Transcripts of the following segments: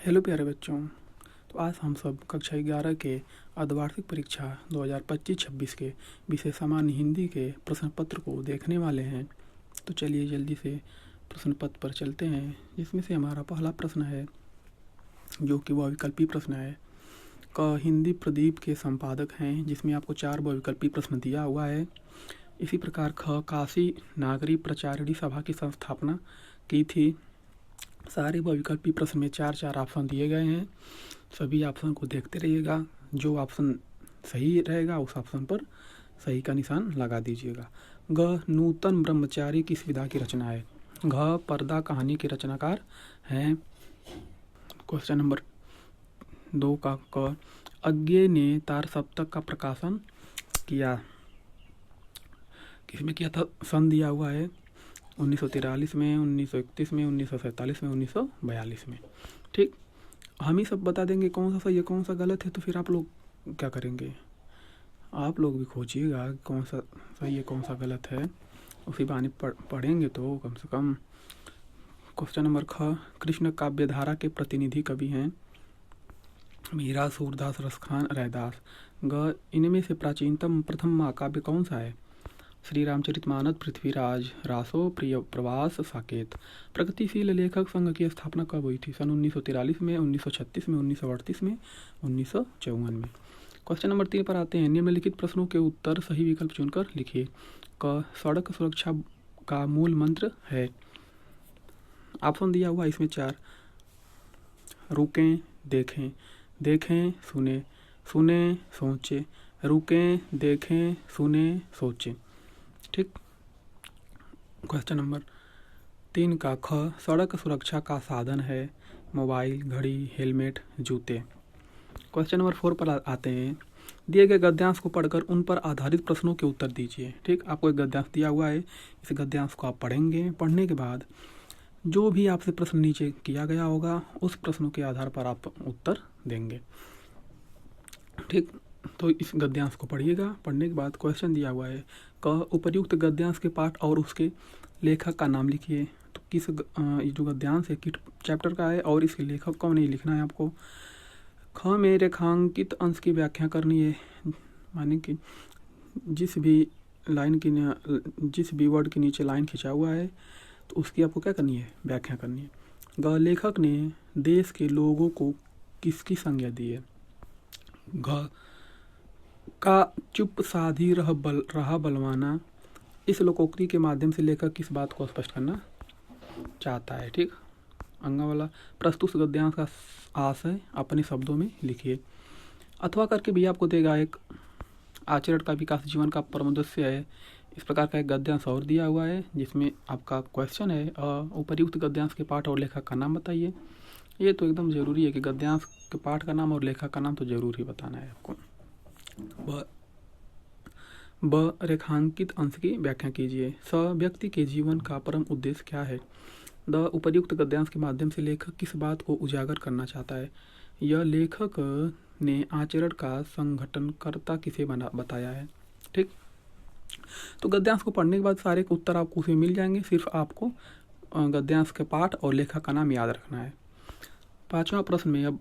Hello प्यारे बच्चों। तो आज हम सब कक्षा 11 के अर्धवार्षिक परीक्षा 2025-26 के विषय सामान्य हिंदी के प्रश्न पत्र को देखने वाले हैं। तो चलिए जल्दी से प्रश्न पत्र पर चलते हैं, जिसमें से हमारा पहला प्रश्न है जो कि बहुविकल्पी प्रश्न है। क हिंदी प्रदीप के संपादक हैं, जिसमें आपको 4 बहुविकल्पी प्रश्न दिया हुआ है। इसी प्रकार ख काशी नागरी प्रचारिणी सभा की संस्थापना की थी। सारे बहुविकल्पी प्रश्न में 4-4 ऑप्शन दिए गए हैं। सभी ऑप्शन को देखते रहिएगा, जो ऑप्शन सही रहेगा उस ऑप्शन पर सही का निशान लगा दीजिएगा। ग नूतन ब्रह्मचारी किस विधा की रचना है। घ पर्दा कहानी के रचनाकार हैं। क्वेश्चन नंबर 2 का क अज्ञे ने तार सप्तक का प्रकाशन किया। किसमें किया था? सन दिया हुआ है 1943 में, 1931 में, 1947 में, 1942 में। ठीक, हम ही सब बता देंगे कौन सा सही है कौन सा गलत है, तो फिर आप लोग क्या करेंगे? आप लोग भी खोजिएगा कौन सा सही है कौन सा गलत है, उसी बहाने पढ़ेंगे तो कम से कम। क्वेश्चन नंबर ख कृष्ण काव्यधारा के प्रतिनिधि कवि हैं। मीरा, सूरदास, रसखान, रैदास। ग इनमें से प्राचीनतम प्रथम महाकाव्य कौन सा है? श्री रामचरितमानस, पृथ्वीराज, रासो, प्रिय प्रवास, साकेत। प्रगतिशील लेखक संघ की स्थापना कब हुई थी? सन 1943 में, 1936 में, 1938 में, 1954 में। क्वेश्चन नंबर 3 पर आते हैं। निम्नलिखित प्रश्नों के उत्तर सही विकल्प चुनकर लिखिए। क सड़क सुरक्षा का मूल मंत्र है। ऑप्शन दिया हुआ इसमें 4। रुकें, देखें, देखें, सुने, सुने, सोचें, रुकें, देखें, सुने, सोचें। ठीक। क्वेश्चन नंबर 3 का ख सड़क सुरक्षा का साधन है मोबाइल, घड़ी, हेलमेट, जूते। क्वेश्चन नंबर 4 पर आते हैं। दिए गए गद्यांश को पढ़कर उन पर आधारित प्रश्नों के उत्तर दीजिए। ठीक, आपको एक गद्यांश दिया हुआ है, इस गद्यांश को आप पढ़ेंगे। पढ़ने के बाद जो भी आपसे प्रश्न नीचे किया गया होगा उस प्रश्नों के आधार पर आप उत्तर देंगे। ठीक, तो इस गद्यांश को पढ़िएगा। पढ़ने के बाद क्वेश्चन दिया हुआ है क उपर्युक्त गद्यांश के पाठ और उसके लेखक का नाम लिखिए। तो किस जो गद्यांश है किस चैप्टर का है और इसके लेखक कौन है लिखना है आपको। ख में रेखांकित अंश की व्याख्या करनी है, माने कि जिस भी वर्ड के नीचे लाइन खिंचा हुआ है तो उसकी आपको क्या करनी है? व्याख्या करनी है। ग लेखक ने देश के लोगों को किसकी संज्ञा दी है। घ का चुप साधी रहा बलवाना। इस लोकोक्ति के माध्यम से लेखक किस बात को स्पष्ट करना चाहता है। ठीक, अंगा वाला प्रस्तुत गद्यांश का आशय अपने शब्दों में लिखिए। अथवा करके भी आपको देगा एक आचरण का विकास जीवन का परम उद्देश्य है। इस प्रकार का एक गद्यांश और दिया हुआ है, जिसमें आपका क्वेश्चन है उपर्युक्त गद्यांश के पाठ और लेखक का नाम बताइए। ये तो एकदम जरूरी है कि गद्यांश के पाठ का नाम और लेखक का नाम तो जरूर ही बताना है आपको। ब रेखांकित अंश की व्याख्या कीजिए। स व्यक्ति के जीवन का परम उद्देश्य क्या है। द उपर्युक्त गद्यांश के माध्यम से लेखक किस बात को उजागर करना चाहता है। यह लेखक ने आचरण का संघटनकर्ता किसे बताया है। ठीक, तो गद्यांश को पढ़ने के बाद सारे उत्तर आपको उसमें मिल जाएंगे। सिर्फ आपको गद्यांश के पाठ और लेखक का नाम याद रखना है। 5वां प्रश्न में अब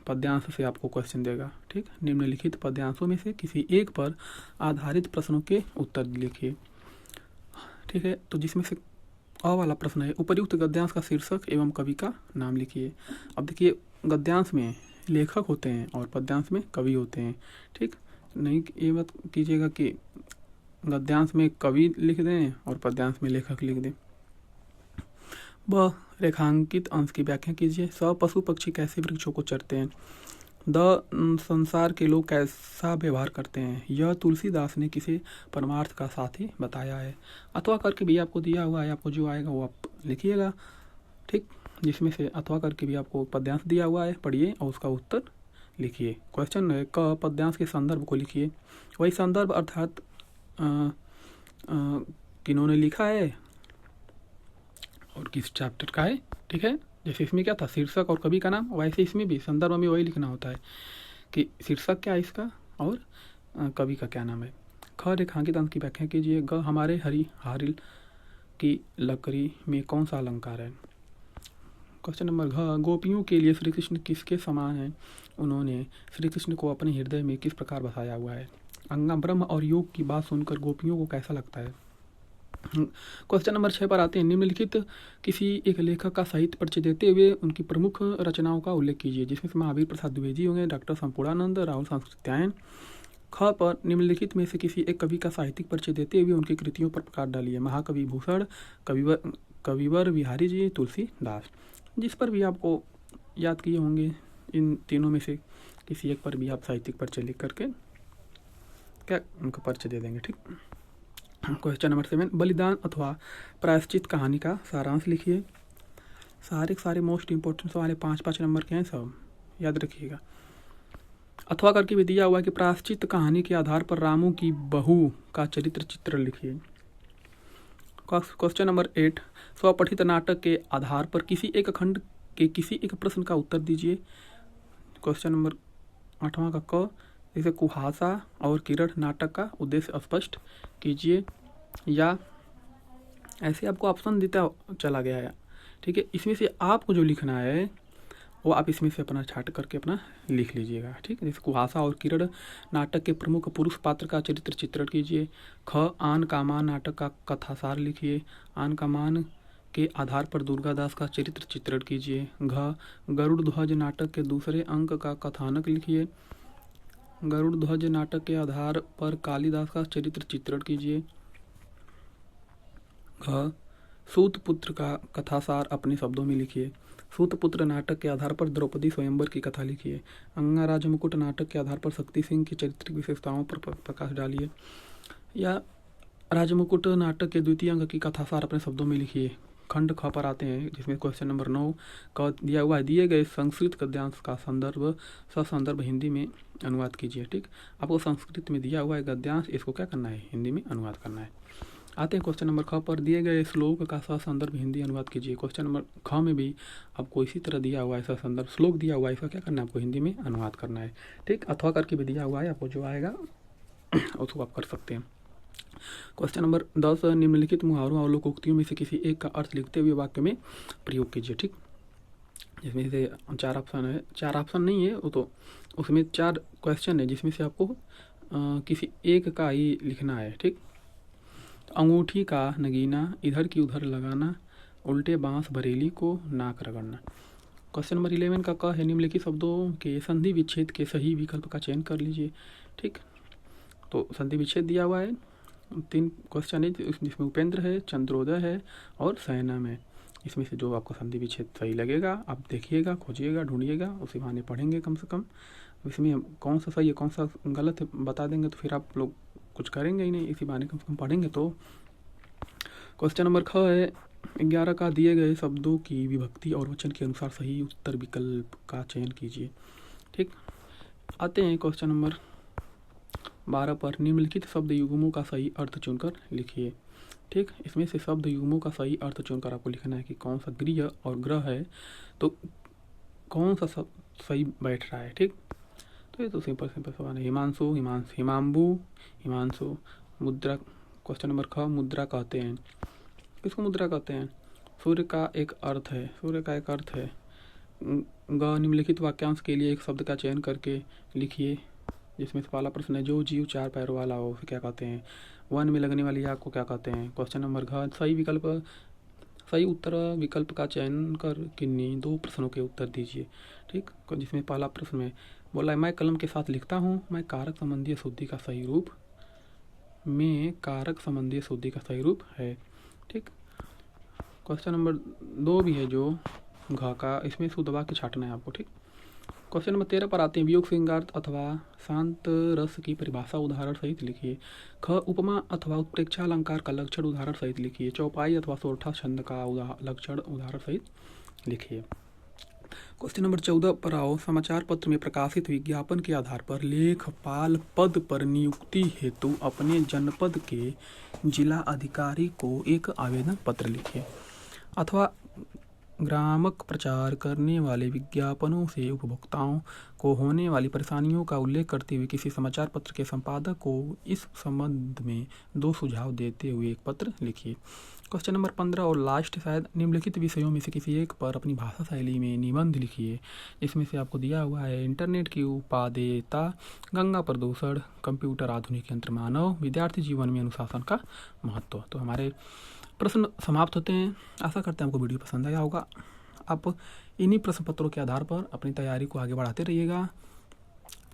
पद्यांश से आपको क्वेश्चन देगा। ठीक, निम्नलिखित पद्यांशों में से किसी एक पर आधारित प्रश्नों के उत्तर लिखिए। ठीक है, तो जिसमें से अ वाला प्रश्न है उपर्युक्त गद्यांश का शीर्षक एवं कवि का नाम लिखिए। अब देखिए, गद्यांश में लेखक होते हैं और पद्यांश में कवि होते हैं। ठीक, नहीं ये मत कीजिएगा कि गद्यांश में कवि लिख दें और पद्यांश में लेखक लिख दें। ब रेखांकित अंश की व्याख्या कीजिए। स पशु पक्षी कैसे वृक्षों को चरते हैं। द संसार के लोग कैसा व्यवहार करते हैं। यह तुलसीदास ने किसे परमार्थ का साथी बताया है। अथवा करके भी आपको दिया हुआ है, आपको जो आएगा वो आप लिखिएगा। ठीक, जिसमें से अथवा करके भी आपको पद्यांश दिया हुआ है, पढ़िए और उसका उत्तर लिखिए। क्वेश्चन है क पद्यांश के संदर्भ को लिखिए। वही संदर्भ अर्थात किन्होंने लिखा है और किस चैप्टर का है। ठीक है, जैसे इसमें क्या था शीर्षक और कवि का नाम, वैसे इसमें भी संदर्भ में वही लिखना होता है कि शीर्षक क्या है इसका और कवि का क्या नाम है। ख रेखांकित अंश की व्याख्या कीजिए। ग हमारे हरिल की लकड़ी में कौन सा अलंकार है। क्वेश्चन नंबर घ, गोपियों के लिए श्री कृष्ण किसके समान हैं? उन्होंने श्री कृष्ण को अपने हृदय में किस प्रकार बसाया हुआ है? अंगा, ब्रह्म और योग की बात सुनकर गोपियों को कैसा लगता है? क्वेश्चन नंबर 6 पर आते हैं। निम्नलिखित किसी एक लेखक का साहित्य परिचय देते हुए उनकी प्रमुख रचनाओं का उल्लेख कीजिए, जिसमें से महावीर प्रसाद द्विवेदी होंगे, डॉक्टर संपूर्णानंद, राहुल सांस्कृत्यायन। ख पर निम्नलिखित में से किसी एक कवि का साहित्यिक परिचय देते हुए उनकी कृतियों पर प्रकाश डालिए। महाकवि भूषण, कविवर बिहारी जी, तुलसीदास। जिस पर भी आपको याद किए होंगे इन तीनों में से किसी एक पर भी आप साहित्यिक परिचय लिख करके क्या उनका परिचय दे देंगे। ठीक। क्वेश्चन नंबर 7, बलिदान अथवा प्रायश्चित कहानी का सारांश लिखिए। सारे मोस्ट इंपॉर्टेंट सवाल 5-5 नंबर के हैं, सब याद रखिएगा। अथवा करके भी दिया हुआ है कि प्रायश्चित कहानी के आधार पर रामू की बहू का चरित्र चित्र लिखिए। क्वेश्चन नंबर 8, स्वपठित नाटक के आधार पर किसी एक खंड के किसी एक प्रश्न का उत्तर दीजिए। क्वेश्चन नंबर 8वां का क, जैसे कुहासा और किरण नाटक का उद्देश्य स्पष्ट कीजिए। या ऐसे आपको ऑप्शन देता चला गया है। ठीक है, इसमें से आपको जो लिखना है वो आप इसमें से अपना छाट करके अपना लिख लीजिएगा। ठीक है, जैसे कुहासा और किरण नाटक के प्रमुख पुरुष पात्र का चरित्र चित्रण कीजिए। ख, आन का मान नाटक का कथासार लिखिए। आन का मान के आधार पर दुर्गादास का चरित्र चित्रण कीजिए। घ, गरुड़ ध्वज नाटक के दूसरे अंक का कथानक लिखिए। गरुड़ ध्वज नाटक के आधार पर कालिदास का चरित्र चित्रण कीजिए। घ, सूत पुत्र का कथासार अपने शब्दों में लिखिए। सूत पुत्र नाटक के आधार पर द्रौपदी स्वयंवर की कथा लिखिए। अंगा राजमुकुट नाटक के आधार पर शक्ति सिंह की चारित्रिक विशेषताओं पर प्रकाश डालिए। या राजमुकुट नाटक के द्वितीय अंक की कथासार अपने शब्दों में लिखिए। खंड ख पर आते हैं, जिसमें क्वेश्चन नंबर 9 का दिया हुआ है, दिए गए संस्कृत गद्यांश का ससंदर्भ हिंदी में अनुवाद कीजिए। ठीक, आपको संस्कृत में दिया हुआ है गद्यांश, इसको क्या करना है, हिंदी में अनुवाद करना है। आते हैं क्वेश्चन नंबर ख पर, दिए गए श्लोक का ससंदर्भ हिंदी अनुवाद कीजिए। क्वेश्चन नंबर ख में भी आपको इसी तरह दिया हुआ है, ससंदर्भ श्लोक दिया हुआ है, इसका क्या करना है, आपको हिंदी में अनुवाद करना है। ठीक, अथवा करके भी दिया हुआ है, आपको जो आएगा उसको आप कर सकते हैं। क्वेश्चन नंबर 10, निम्नलिखित मुहावरों और लोकोक्तियों में से किसी एक का अर्थ लिखते हुए वाक्य में प्रयोग कीजिए। ठीक, जिसमें से 4 ऑप्शन है, 4 ऑप्शन नहीं है वो तो, उसमें 4 क्वेश्चन है, जिसमें से आपको किसी एक का ही लिखना है। ठीक, अंगूठी का नगीना, इधर की उधर लगाना, उल्टे बांस बरेली को नाक रगड़ना। क्वेश्चन नंबर 11 का क है, निम्नलिखित शब्दों के संधि विच्छेद के सही विकल्प का चयन कर लीजिए। ठीक, तो संधि विच्छेद दिया हुआ है, 3 क्वेश्चन है, जिसमें उपेंद्र है, चंद्रोदय है और सैनम है। इसमें से जो आपको संधि विच्छेद सही लगेगा आप देखिएगा, खोजिएगा, ढूंढिएगा, उसी बहाने पढ़ेंगे कम से कम। इसमें कौन सा सही है कौन सा गलत है बता देंगे तो फिर आप लोग कुछ करेंगे ही नहीं, इसी बहाने कम से कम पढ़ेंगे तो। क्वेश्चन नंबर ख है, 11 का, दिए गए शब्दों की विभक्ति और वचन के अनुसार सही उत्तर विकल्प का चयन कीजिए। ठीक, आते हैं क्वेश्चन नंबर 12 पर, निम्नलिखित शब्द युग्मों का सही अर्थ चुनकर लिखिए। ठीक, इसमें से शब्द युग्मों का सही अर्थ चुनकर आपको लिखना है कि कौन सा गृह और ग्रह है तो कौन सा सब सही बैठ रहा है। ठीक, तो ये तो सिंपल सवाल है। हिमांशु, हिमांबू, हिमांशु। मुद्रा, क्वेश्चन नंबर ख, मुद्रा कहते हैं, किसको मुद्रा कहते हैं? सूर्य का एक अर्थ है, सूर्य का एक अर्थ है। ग, निम्नलिखित वाक्यांश के लिए एक शब्द का चयन करके लिखिए, जिसमें से पहला प्रश्न है, जो जीव 4 पैरों वाला हो उसे क्या कहते हैं? वन में लगने वाली आग को क्या कहते हैं? क्वेश्चन नंबर घ, सही उत्तर विकल्प का चयन कर किन्हीं 2 प्रश्नों के उत्तर दीजिए। ठीक, जिसमें पहला प्रश्न में बोला है, मैं कलम के साथ लिखता हूँ, मैं कारक संबंधी शुद्धि का सही रूप, में कारक संबंधी शुद्धि का सही रूप है। ठीक, क्वेश्चन नंबर 2 भी है जो घ का, इसमें शुद्ध वाक्य छाटना है आपको। ठीक, क्वेश्चन नंबर 13 पर आते हैं, वियोग श्रृंगार अथवा शांत रस की परिभाषा उदाहरण सहित लिखिए। ख, उपमा अथवा उत्प्रेक्षा अलंकार का लक्षण उदाहरण सहित लिखिए। चौपाई अथवा सोरठा छंद का लक्षण उदाहरण सहित लिखिए। क्वेश्चन नंबर 14 पर आओ, समाचार पत्र में प्रकाशित विज्ञापन के आधार पर लेखपाल पद पर नियुक्ति हेतु अपने जनपद के जिला अधिकारी को एक आवेदन पत्र लिखिए। अथवा ग्रामक प्रचार करने वाले विज्ञापनों से उपभोक्ताओं को होने वाली परेशानियों का उल्लेख करते हुए किसी समाचार पत्र के संपादक को इस संबंध में 2 सुझाव देते हुए एक पत्र लिखिए। क्वेश्चन नंबर 15 और लास्ट शायद, निम्नलिखित विषयों में से किसी एक पर अपनी भाषा शैली में निबंध लिखिए। इसमें से आपको दिया हुआ है इंटरनेट की उपादेयता, गंगा प्रदूषण, कंप्यूटर आधुनिक यंत्र मानव, विद्यार्थी जीवन में अनुशासन का महत्व। तो हमारे प्रश्न समाप्त होते हैं। आशा करते हैं आपको वीडियो पसंद आया होगा। आप इन्हीं प्रश्न पत्रों के आधार पर अपनी तैयारी को आगे बढ़ाते रहिएगा,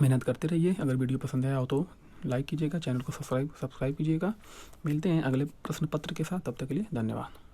मेहनत करते रहिए। अगर वीडियो पसंद आया हो तो लाइक कीजिएगा, चैनल को सब्सक्राइब कीजिएगा। मिलते हैं अगले प्रश्न पत्र के साथ, तब तक के लिए धन्यवाद।